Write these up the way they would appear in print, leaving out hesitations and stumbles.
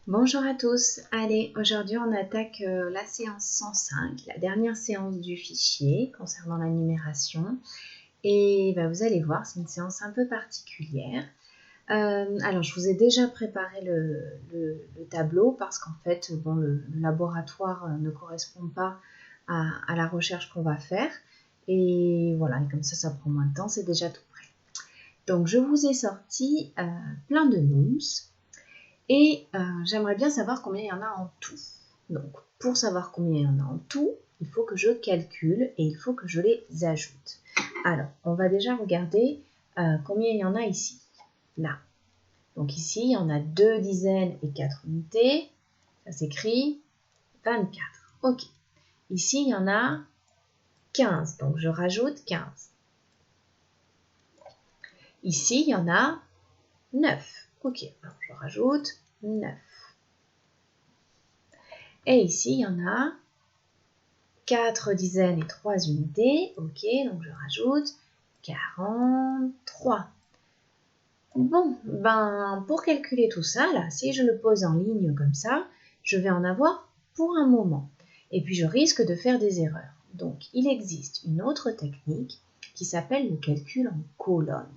Bonjour à tous, allez, aujourd'hui on attaque la séance 105, la dernière séance du fichier concernant la numération. Et vous allez voir, c'est une séance un peu particulière. Alors je vous ai déjà préparé le tableau parce qu'en fait le laboratoire ne correspond pas à la recherche qu'on va faire. Et voilà, et comme ça prend moins de temps, c'est déjà tout prêt. Donc je vous ai sorti plein de nums. Et j'aimerais bien savoir combien il y en a en tout. Donc, pour savoir combien il y en a en tout, il faut que je calcule et il faut que je les ajoute. Alors, on va déjà regarder combien il y en a ici. Là. Donc ici, il y en a 2 dizaines et 4 unités. Ça s'écrit 24. Ok. Ici, il y en a 15. Donc, je rajoute 15. Ici, il y en a 9. Ok, alors je rajoute 9. Et ici, il y en a 4 dizaines et 3 unités. Ok, donc je rajoute 43. Bon, pour calculer tout ça, là, si je le pose en ligne comme ça, je vais en avoir pour un moment. Et puis, je risque de faire des erreurs. Donc, il existe une autre technique qui s'appelle le calcul en colonne.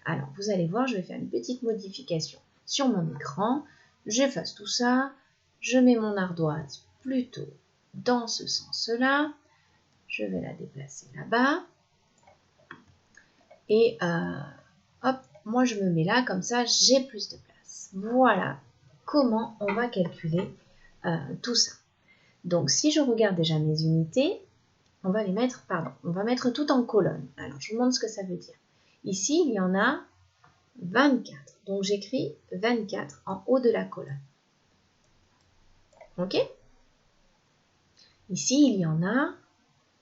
Alors, vous allez voir, je vais faire une petite modification sur mon écran. J'efface tout ça. Je mets mon ardoise plutôt dans ce sens-là. Je vais la déplacer là-bas. Et hop, moi je me mets là, comme ça j'ai plus de place. Voilà comment on va calculer tout ça. Donc si je regarde déjà mes unités, on va mettre tout en colonne. Alors je vous montre ce que ça veut dire. Ici, il y en a 24. Donc j'écris 24 en haut de la colonne. Ok? Ici, il y en a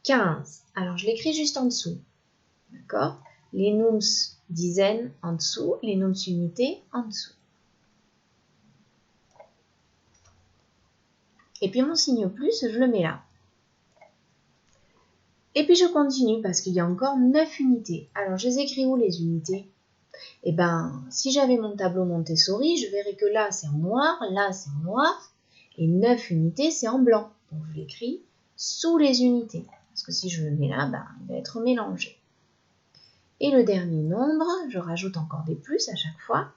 15. Alors je l'écris juste en dessous. D'accord? Les nums dizaines en dessous, les nums unités en dessous. Et puis mon signe plus, je le mets là. Et puis je continue parce qu'il y a encore 9 unités. Alors je les écris où les unités? Eh bien, si j'avais mon tableau Montessori, je verrais que là c'est en noir, là c'est en noir, et 9 unités c'est en blanc. Donc je l'écris sous les unités. Parce que si je le mets là, il va être mélangé. Et le dernier nombre, je rajoute encore des plus à chaque fois.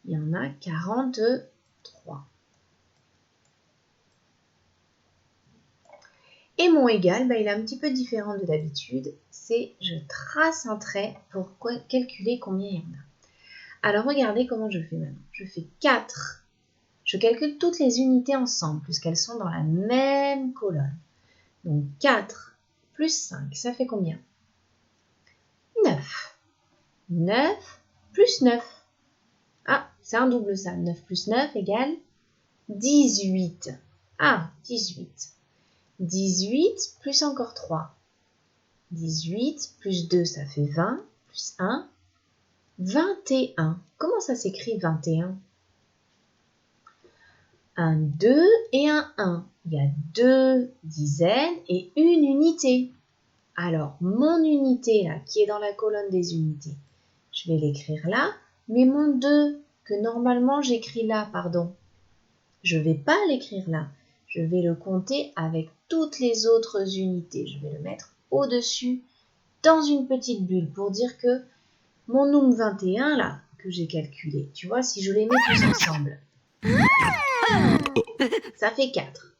Il y en a 43. Et mon égal, il est un petit peu différent de d'habitude. C'est je trace un trait pour calculer combien il y en a. Alors regardez comment je fais maintenant. Je fais 4. Je calcule toutes les unités ensemble puisqu'elles sont dans la même colonne. Donc 4 plus 5, ça fait combien? 9. 9 plus 9. Ah, c'est un double ça. 9 plus 9 égale 18. Ah, 18. 18 plus encore 3. 18 plus 2, ça fait 20, plus 1, 21. Comment ça s'écrit 21? Un 2 et un 1. Il y a 2 dizaines et une unité. Alors, mon unité, là, qui est dans la colonne des unités, je vais l'écrire là, mais mon 2, que normalement j'écris là, je ne vais pas l'écrire là. Je vais le compter avec toutes les autres unités. Je vais le mettre au-dessus dans une petite bulle pour dire que mon num 21 là, que j'ai calculé, tu vois, si je les mets tous ensemble, ça fait 4.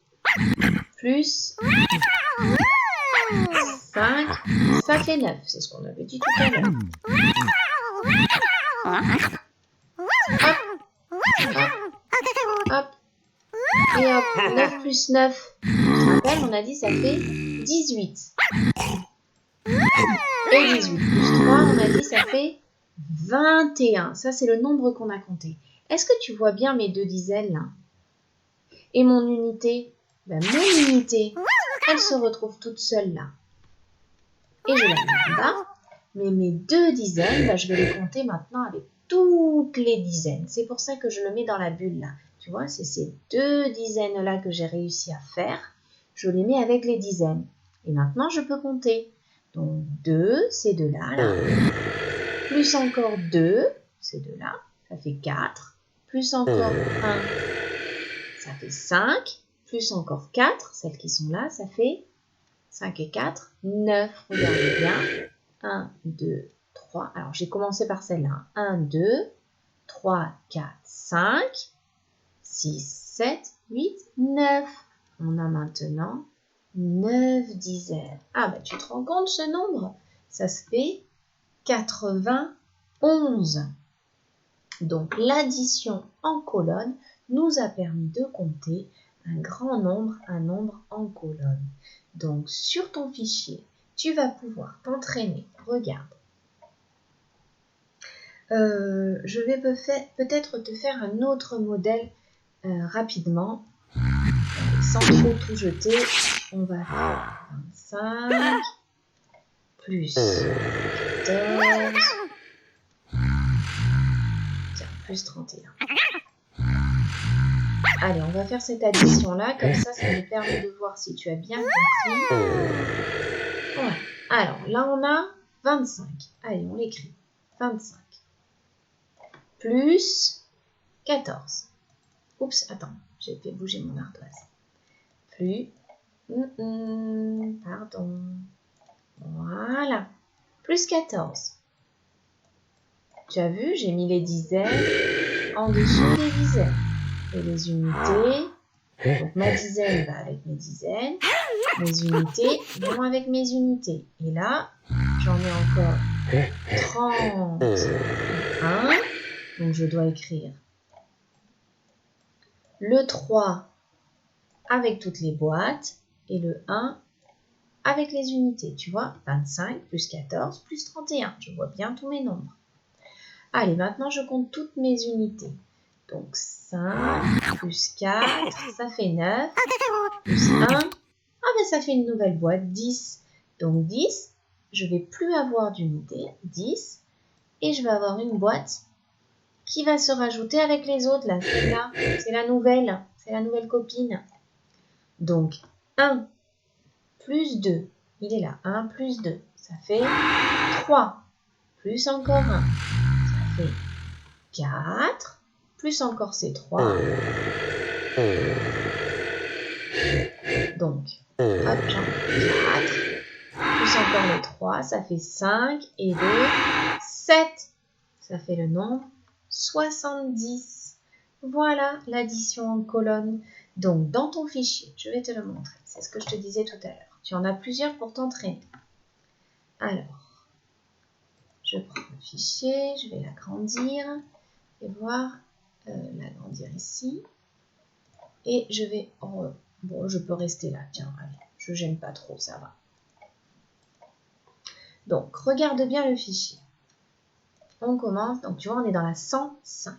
Plus 5, ça fait 9. C'est ce qu'on avait dit tout à l'heure. Hop, hop, hop. Et hop, 9 plus 9. Je te rappelle, on a dit ça fait 18. Et 18 plus 3, on a dit ça fait 21. Ça, c'est le nombre qu'on a compté. Est-ce que tu vois bien mes 2 dizaines là? Et mon unité? Mon unité, elle se retrouve toute seule là. Et je la mets là. Mais mes 2 dizaines, je vais les compter maintenant avec toutes les dizaines. C'est pour ça que je le mets dans la bulle là. Tu vois, c'est ces 2 dizaines là que j'ai réussi à faire. Je les mets avec les dizaines. Et maintenant, je peux compter. Donc 2, ces 2 là. Plus encore 2, ces 2 là. Ça fait 4. Plus encore 1, ça fait 5, plus encore 4, celles qui sont là, ça fait 5 et 4, 9. Regardez bien. 1, 2, 3. Alors, j'ai commencé par celle-là. 1, 2, 3, 4, 5, 6, 7, 8, 9. On a maintenant 9 dizaines. Ah, bah tu te rends compte ce nombre? Ça se fait 91. Donc, l'addition en colonne nous a permis de compter un grand nombre, un nombre en colonne. Donc, sur ton fichier, tu vas pouvoir t'entraîner. Regarde. Je vais peut-être te faire un autre modèle rapidement. Sans trop tout jeter, on va faire 25 plus 14, tiens, plus 31. Allez, on va faire cette addition-là, comme ça nous permet de voir si tu as bien compris. Ouais. Alors, là, on a 25. Allez, on l'écrit. 25. Plus 14. Oups, attends, j'ai fait bouger mon ardoise. Plus, pardon. Voilà. Plus 14. Tu as vu, j'ai mis les dizaines en dessous des dizaines. Et les unités, donc ma dizaine va avec mes dizaines, mes unités vont avec mes unités. Et là, j'en ai encore 31. Donc je dois écrire le 3 avec toutes les boîtes et le 1 avec les unités. Tu vois, 25 plus 14 plus 31. Je vois bien tous mes nombres. Allez, maintenant je compte toutes mes unités. Donc 5 plus 4, ça fait 9, plus 1, ah ben ça fait une nouvelle boîte, 10. Donc 10, je ne vais plus avoir d'unité, 10, et je vais avoir une boîte qui va se rajouter avec les autres, là, celle-là, c'est la nouvelle copine. Donc 1 plus 2, il est là, 1 plus 2, ça fait 3, plus encore 1, ça fait 4, plus encore ces 3. Donc, hop, j'en ai 4, plus encore les 3, ça fait 5, et 2, 7. Ça fait le nombre 70. Voilà l'addition en colonne. Donc, dans ton fichier, je vais te le montrer. C'est ce que je te disais tout à l'heure. Tu en as plusieurs pour t'entraîner. Alors, je prends le fichier, je vais l'agrandir et voir l'agrandir ici. Et je vais... bon, je peux rester là. Tiens, allez, je ne gêne pas trop, ça va. Donc, regarde bien le fichier. On commence, donc tu vois, on est dans la 105.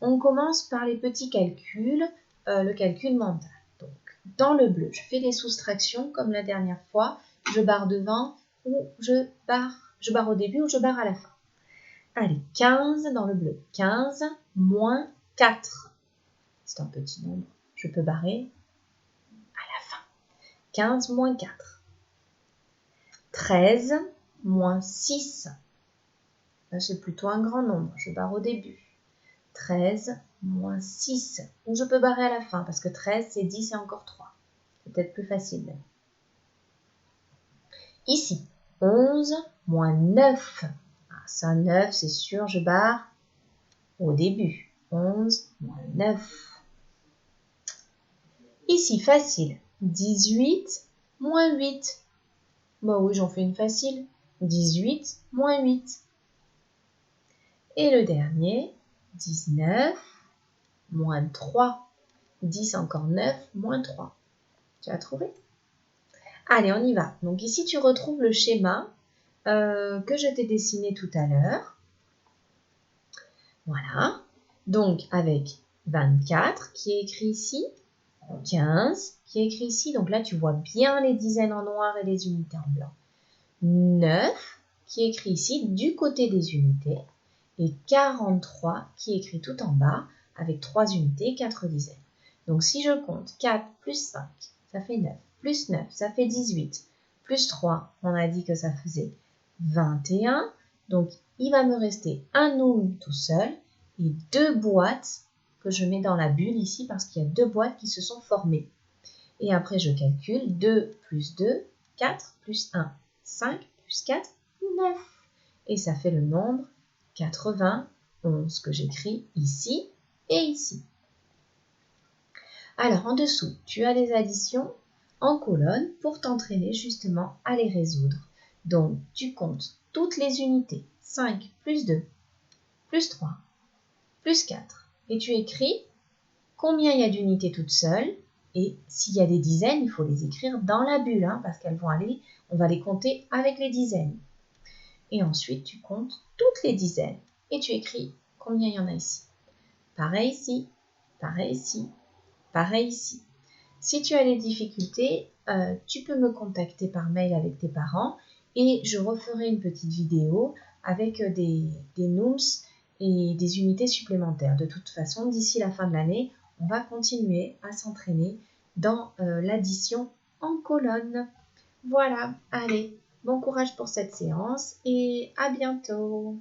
On commence par les petits calculs, le calcul mental. Donc, dans le bleu, je fais des soustractions comme la dernière fois. Je barre devant ou je barre au début ou je barre à la fin. Allez, 15 dans le bleu. 15 moins 4. C'est un petit nombre. Je peux barrer à la fin. 15 moins 4. 13 moins 6. Là, c'est plutôt un grand nombre. Je barre au début. 13 moins 6. Ou je peux barrer à la fin parce que 13, c'est 10 et encore 3. C'est peut-être plus facile même. Ici, 11 moins 9. Ah, ça, 9, c'est sûr, je barre au début. 11 moins 9. Ici, facile. 18 moins 8. Bah oui, j'en fais une facile. 18 moins 8. Et le dernier, 19 moins 3. 10 encore 9 moins 3. Tu as trouvé? Allez, on y va. Donc ici, tu retrouves le schéma que je t'ai dessiné tout à l'heure. Voilà. Donc avec 24 qui est écrit ici, 15 qui est écrit ici. Donc là, tu vois bien les dizaines en noir et les unités en blanc. 9 qui est écrit ici du côté des unités. Et 43 qui est écrit tout en bas avec 3 unités, 4 dizaines. Donc si je compte 4 plus 5, ça fait 9. Plus 9, ça fait 18. Plus 3, on a dit que ça faisait 21. Donc il va me rester un nombre tout seul et 2 boîtes que je mets dans la bulle ici parce qu'il y a 2 boîtes qui se sont formées. Et après, je calcule 2 plus 2, 4 plus 1, 5 plus 4, 9. Et ça fait le nombre 91 que j'écris ici et ici. Alors, en dessous, tu as les additions en colonne pour t'entraîner justement à les résoudre. Donc, tu comptes toutes les unités. 5 plus 2, plus 3, plus 4. Et tu écris combien il y a d'unités toutes seules. Et s'il y a des dizaines, il faut les écrire dans la bulle, parce qu'elles vont aller, on va les compter avec les dizaines. Et ensuite, tu comptes toutes les dizaines et tu écris combien il y en a ici. Pareil ici, pareil ici, pareil ici. Si tu as des difficultés, tu peux me contacter par mail avec tes parents et je referai une petite vidéo avec des NUMS et des unités supplémentaires. De toute façon, d'ici la fin de l'année, on va continuer à s'entraîner dans l'addition en colonne. Voilà, allez, bon courage pour cette séance et à bientôt.